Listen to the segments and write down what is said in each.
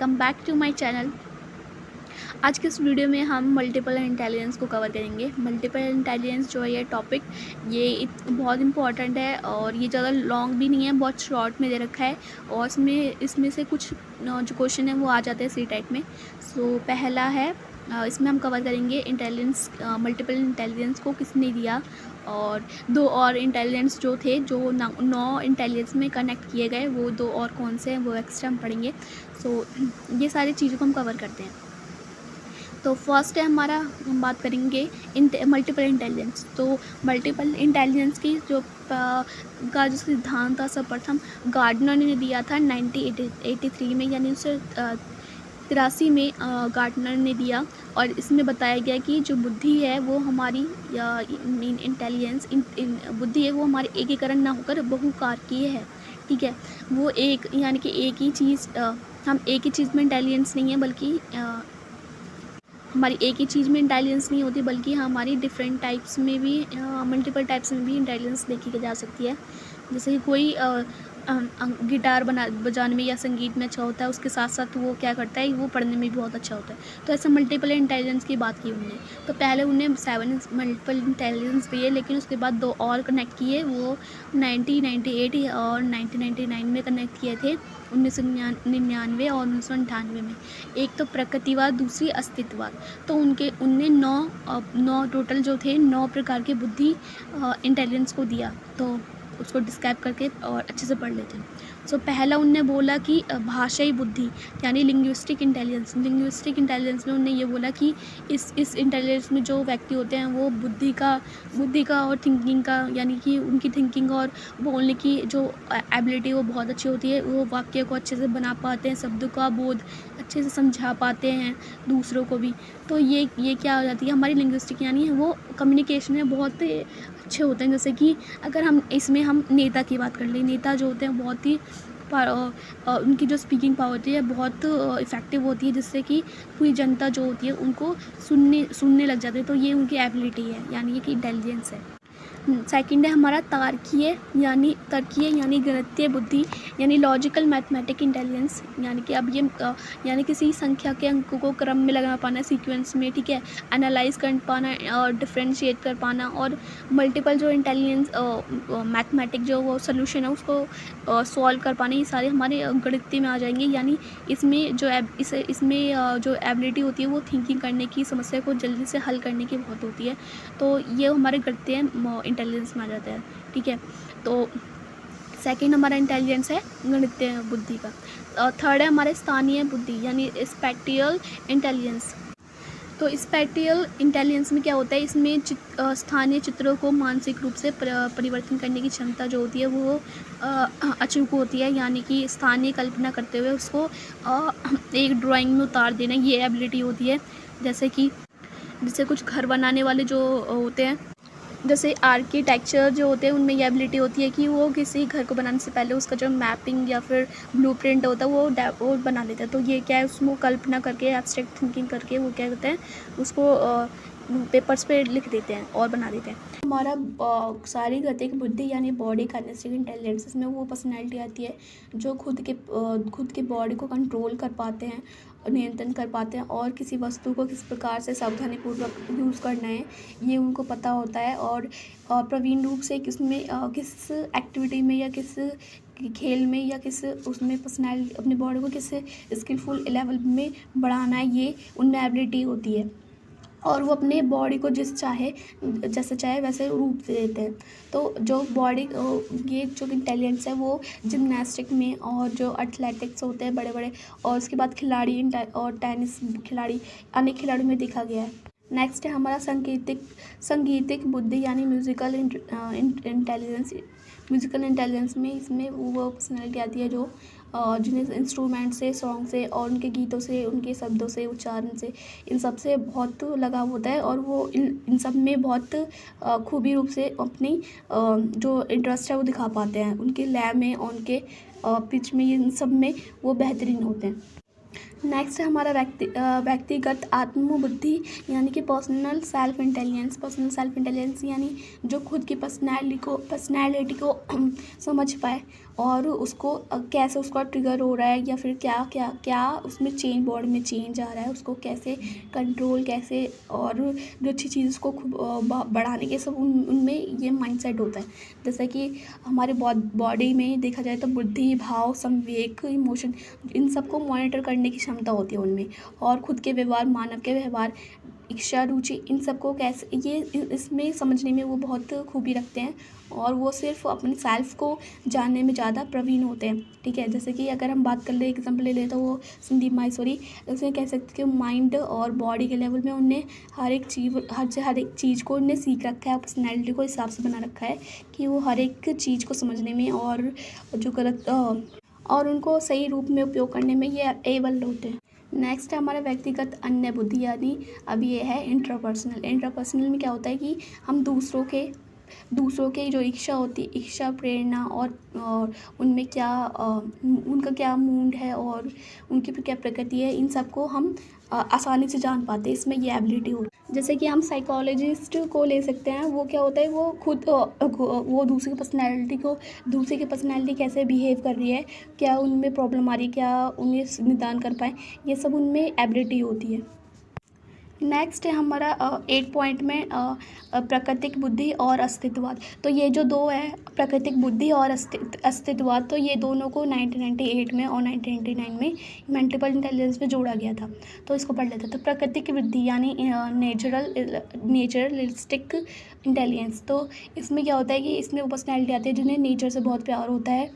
Welcome back to my channel. आज के इस वीडियो में हम मल्टीपल इंटेलिजेंस को कवर करेंगे। मल्टीपल इंटेलिजेंस जो है ये टॉपिक बहुत इंपॉर्टेंट है और ये ज़्यादा लॉन्ग भी नहीं है, बहुत शॉर्ट में दे रखा है और इसमें से कुछ जो क्वेश्चन है वो आ जाते हैं सी टाइप में। सो पहला है, इसमें हम कवर करेंगे इंटेलिजेंस, मल्टीपल इंटेलिजेंस को किसने दिया और दो और इंटेलिजेंस जो थे जो 9 इंटेलिजेंस में कनेक्ट किए गए, वो दो और कौन से हैं वो एक्स्ट्रा हम पढ़ेंगे। सो ये सारी चीज़ों को हम कवर करते हैं। तो फर्स्ट है हमारा, हम बात करेंगे मल्टीपल इंटेलिजेंस। तो मल्टीपल इंटेलिजेंस की का जो सिद्धांत था सर्वप्रथम गार्डनर ने दिया था 1983 में, यानी 1983 में गार्डनर ने दिया। और इसमें बताया गया कि जो बुद्धि है वो हमारी इंटेलिजेंस बुद्धि है वो हमारी एकीकरण ना होकर बहुकारकीय है। ठीक है, वो एक यानी कि एक ही चीज़, हम एक ही चीज़ में इंटेलिजेंस नहीं है, बल्कि हमारी एक ही चीज़ में इंटेलिजेंस नहीं होती, बल्कि हमारी डिफरेंट टाइप्स में भी, मल्टीपल टाइप्स में भी इंटेलिजेंस देखी जा सकती है। जैसे कि कोई गिटार बजाने में या संगीत में अच्छा होता है, उसके साथ साथ वो क्या करता है, वो पढ़ने में भी बहुत अच्छा होता है। तो ऐसे मल्टीपल इंटेलिजेंस की बात की उन्होंने। तो पहले उन्हें 7 मल्टीपल इंटेलिजेंस दिए, लेकिन उसके बाद 2 और कनेक्ट किए, वो 1998 और 1999 में कनेक्ट किए थे, 1999 और 1998 में। एक तो प्रकृतिवाद, दूसरी अस्तित्ववाद। तो उनने 9 टोटल जो थे 9 प्रकार के बुद्धि इंटेलिजेंस को दिया। तो उसको डिस्क्राइब करके और अच्छे से पढ़ लेते हैं। सो पहला उनने बोला कि भाषाई बुद्धि यानी लिंग्विस्टिक इंटेलिजेंस। लिंग्विस्टिक इंटेलिजेंस में उन्होंने ये बोला कि इस इंटेलिजेंस में जो व्यक्ति होते हैं वो बुद्धि का और थिंकिंग का, यानी कि उनकी थिंकिंग और बोलने की जो एबिलिटी वो बहुत अच्छी होती है। वो वाक्य को अच्छे से बना पाते हैं, शब्दों का बोध अच्छे से समझा पाते हैं दूसरों को भी। तो ये क्या हो जाती है हमारी लिंग्विस्टिक, यानी वो कम्युनिकेशन में बहुत अच्छे होते हैं। जैसे कि अगर हम नेता की बात कर लें, नेता जो होते हैं बहुत ही उनकी जो स्पीकिंग पावर होती है बहुत इफ़ेक्टिव होती है, जिससे कि पूरी जनता जो होती है उनको सुनने लग जाते हैं। तो ये उनकी एबिलिटी है, यानी ये कि इंटेलिजेंस है। सेकंड है हमारा तर्कीय यानी गणितीय बुद्धि, यानी लॉजिकल मैथमेटिक इंटेलिजेंस। यानी कि अब ये यानी किसी संख्या के अंकों को क्रम में लगा पाना, सीक्वेंस में, ठीक है, एनालाइज कर पाना और डिफ्रेंशिएट कर पाना। और मल्टीपल जो इंटेलिजेंस मैथमेटिक जो वो सोल्यूशन है उसको सॉल्व कर पाना, ये सारे हमारे गणितीय में आ जाएंगे। यानी इसमें जो जो एबिलिटी होती है वो थिंकिंग करने की, समस्या को जल्दी से हल करने की बहुत होती है। तो ये हमारे गणितीय इंटेलिजेंस में आ जाता है। ठीक है, तो सेकंड हमारा इंटेलिजेंस है गणितीय बुद्धि का। और थर्ड है हमारे स्थानीय बुद्धि यानी स्पैटियल इंटेलिजेंस। तो स्पैटियल इंटेलिजेंस में क्या होता है, इसमें स्थानीय चित्रों को मानसिक रूप से परिवर्तन करने की क्षमता जो होती है वो अचूक होती है। यानी कि स्थानीय कल्पना करते हुए उसको एक ड्राइंग में उतार देना, ये एबिलिटी होती है। जैसे कुछ घर बनाने वाले जो होते हैं, जैसे आर्किटेक्चर जो होते हैं, उनमें ये एबिलिटी होती है कि वो किसी घर को बनाने से पहले उसका जो मैपिंग या फिर ब्लूप्रिंट होता है वो बना लेते हैं। तो ये क्या है, उसको कल्पना करके, एब्स्ट्रैक्ट थिंकिंग करके वो क्या करते हैं, उसको पेपर्स पे लिख देते हैं और बना देते हैं। हमारा सारी गतिक बुद्धि यानी बॉडी काइनेस्टिक इंटेलिजेंस, इसमें वो पर्सनैलिटी आती है जो खुद के बॉडी को कंट्रोल कर पाते हैं, नियंत्रण कर पाते हैं, और किसी वस्तु को किस प्रकार से सावधानीपूर्वक यूज़ करना है ये उनको पता होता है। और प्रवीण रूप से किस एक्टिविटी में या किस खेल में या किस उसमें पर्सनैलिटी अपनी बॉडी को किस स्किलफुल लेवल में बढ़ाना है, ये उनमें एबिलिटी होती है। और वो अपने बॉडी को जैसे चाहे वैसे रूप दे देते हैं। तो जो बॉडी ये जो इंटेलिजेंस है वो जिम्नास्टिक में और जो एथलेटिक्स होते हैं बड़े बड़े, और उसके बाद खिलाड़ी और टेनिस खिलाड़ी, अनेक खिलाड़ियों में देखा गया है। नेक्स्ट है हमारा संगीतिक बुद्धि यानी म्यूज़िकल इंटेलिजेंस। म्यूज़िकल इंटेलिजेंस में इसमें वो पर्सनैलिटी आती है जो जिन्हें इंस्ट्रूमेंट से, सॉन्ग से और उनके गीतों से, उनके शब्दों से, उच्चारण से, इन सब से बहुत लगाव होता है। और वो इन सब में बहुत खूबी रूप से अपनी जो इंटरेस्ट है वो दिखा पाते हैं। उनके लय में और उनके पिच में, इन सब में वो बेहतरीन होते हैं। नेक्स्ट है हमारा व्यक्तिगत आत्मबुद्धि यानी कि पर्सनल सेल्फ इंटेलिजेंस यानी जो खुद की पर्सनैलिटी को समझ पाए और उसको कैसे उसका ट्रिगर हो रहा है या फिर क्या क्या क्या उसमें बॉडी में चेंज आ रहा है, उसको कैसे कंट्रोल कैसे, और जो अच्छी चीज़ उसको खूब बढ़ाने के सब उनमें ये माइंडसेट होता है। जैसे कि हमारे बॉडी में देखा जाए तो बुद्धि, भाव, संवेग, इमोशन, इन सबको मॉनिटर करने की क्षमता होती है उनमें, और खुद के व्यवहार, मानव के व्यवहार, इच्छा, रुचि, इन सबको कैसे ये इसमें समझने में वो बहुत खूबी रखते हैं, और वो सिर्फ अपने सेल्फ को जानने में ज़्यादा प्रवीण होते हैं। ठीक है, जैसे कि अगर हम बात कर ले, एग्जाम्पल ले लें तो वो संदीप माहेश्वरी, उसमें कह सकते हैं कि माइंड और बॉडी के लेवल में उनने हर एक चीज़ को उनने सीख रखा है, पर्सनैलिटी को हिसाब से बना रखा है कि वो हर एक चीज़ को समझने में और जो गलत और उनको सही रूप में उपयोग करने में ये एबल होते हैं। नेक्स्ट है हमारा व्यक्तिगत अन्य बुद्धि, यानी अब ये है इंट्रापर्सनल। इंट्रापर्सनल में क्या होता है कि हम दूसरों के जो इच्छा होती है, इच्छा, प्रेरणा और उनमें क्या उनका क्या मूड है और उनकी क्या प्रकृति है, इन सबको हम आसानी से जान पाते हैं, इसमें ये एबिलिटी होती है। जैसे कि हम साइकोलॉजिस्ट को ले सकते हैं, वो क्या होता है, वो खुद वो दूसरी की पर्सनैलिटी कैसे बिहेव कर रही है, क्या उनमें प्रॉब्लम आ रही है, क्या उन्हें निदान कर पाए, ये सब उनमें एबिलिटी होती है। नेक्स्ट है हमारा 8 पॉइंट में प्राकृतिक बुद्धि और अस्तित्ववाद। तो ये जो दो है, प्राकृतिक बुद्धि और अस्तित्ववाद, तो ये दोनों को 1998 में और 1999 में मल्टीपल इंटेलिजेंस में जोड़ा गया था। तो इसको पढ़ लेते हैं। तो प्राकृतिक बुद्धि यानी नेचुरलिस्टिक इंटेलिजेंस, तो इसमें क्या होता है कि इसमें वो पर्सनैलिटी आती है जिन्हें नेचर से बहुत प्यार होता है,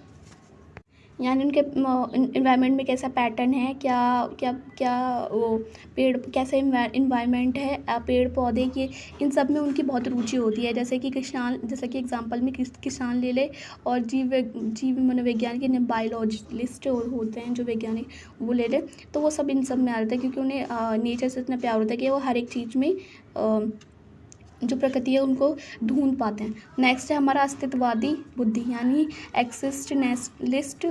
यानी उनके इन्वायरमेंट में कैसा पैटर्न है, क्या क्या क्या वो पेड़ कैसे इन्वायरमेंट है, पेड़ पौधे की, इन सब में उनकी बहुत रुचि होती है। जैसे कि एग्जांपल में किसान ले ले, और जीव मनोवैज्ञानिक यानी बायोलॉजिस्ट होते हैं जो वैज्ञानिक, वो ले ले, तो वो सब इन सब में आ जाता है, क्योंकि उन्हें नेचर से इतना प्यार होता है कि वो हर एक चीज़ में जो प्रकृति है उनको ढूंढ पाते हैं। नेक्स्ट है हमारा अस्तित्ववादी बुद्धि, यानी एक्सिस्टेंशलिस्ट।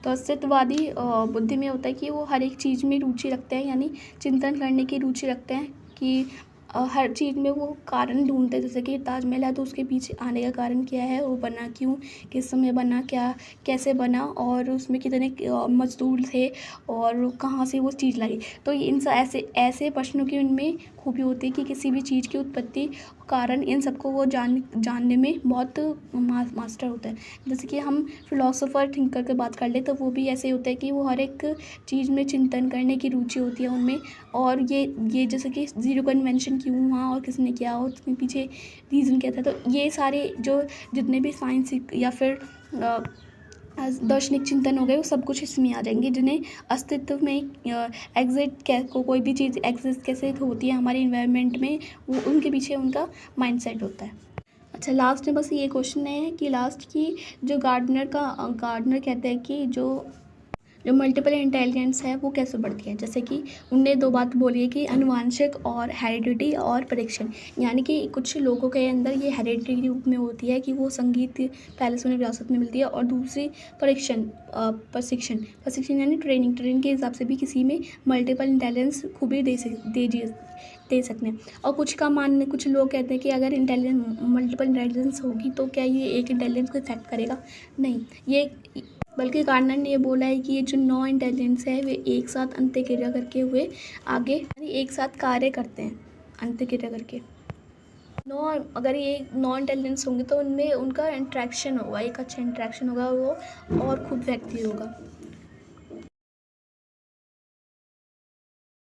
तो अस्तित्ववादी बुद्धि में होता है कि वो हर एक चीज़ में रुचि रखते हैं, यानी चिंतन करने की रुचि रखते हैं कि हर चीज़ में वो कारण ढूंढते हैं। जैसे कि ताजमहल है तो उसके पीछे आने का कारण क्या है, वो बना क्यों, किस समय बना, क्या कैसे बना, और उसमें कितने मजदूर थे और कहाँ से वो चीज़ लगी। तो इन ऐसे प्रश्नों की उनमें खूबी होती है कि किसी भी चीज़ की उत्पत्ति, कारण, इन सबको वो जानने में बहुत मास्टर होता है। जैसे कि हम फिलोसोफर थिंकर की बात कर ले तो वो भी ऐसे होता है कि वो हर एक चीज़ में चिंतन करने की रुचि होती है उनमें, और ये जैसे कि जीरो का इन्वेंशन क्यों हुआ और किसने किया और उसके पीछे रीज़न क्या था। तो ये सारे जो जितने भी साइंस या फिर दार्शनिक चिंतन हो गए, वो सब कुछ इसमें आ जाएंगे, जिन्हें अस्तित्व में कोई भी चीज़ एग्जिस्ट कैसे होती है हमारे इन्वायरमेंट में, वो उनके पीछे उनका माइंडसेट होता है। अच्छा, लास्ट में बस ये क्वेश्चन है कि लास्ट की जो गार्डनर कहते हैं कि जो मल्टीपल इंटेलिजेंस है वो कैसे बढ़ती है। जैसे कि उनने 2 बात बोली है कि आनुवांशिक और हेरिडिटी और परीक्षण, यानी कि कुछ लोगों के अंदर ये हेरिडिटी रूप में होती है कि वो संगीत पहले से उन्हें विरासत में मिलती है, और दूसरी प्रशिक्षण यानी ट्रेनिंग के हिसाब से भी किसी में मल्टीपल इंटेलिजेंस खूबी दे सकते हैं। और कुछ लोग कहते हैं कि अगर मल्टीपल इंटेलिजेंस होगी तो क्या ये एक इंटेलिजेंस को इफेक्ट करेगा, नहीं, ये बल्कि गार्डनर ने ये बोला है कि ये जो 9 इंटेलिजेंस है वे एक साथ अंत्यक्रिया करके हुए आगे, यानी एक साथ कार्य करते हैं अंत्यक्रिया करके। अगर ये 9 इंटेलिजेंस होंगे तो उनमें उनका इंट्रैक्शन होगा, एक अच्छा इंट्रैक्शन होगा, वो और खूब व्यक्ति होगा।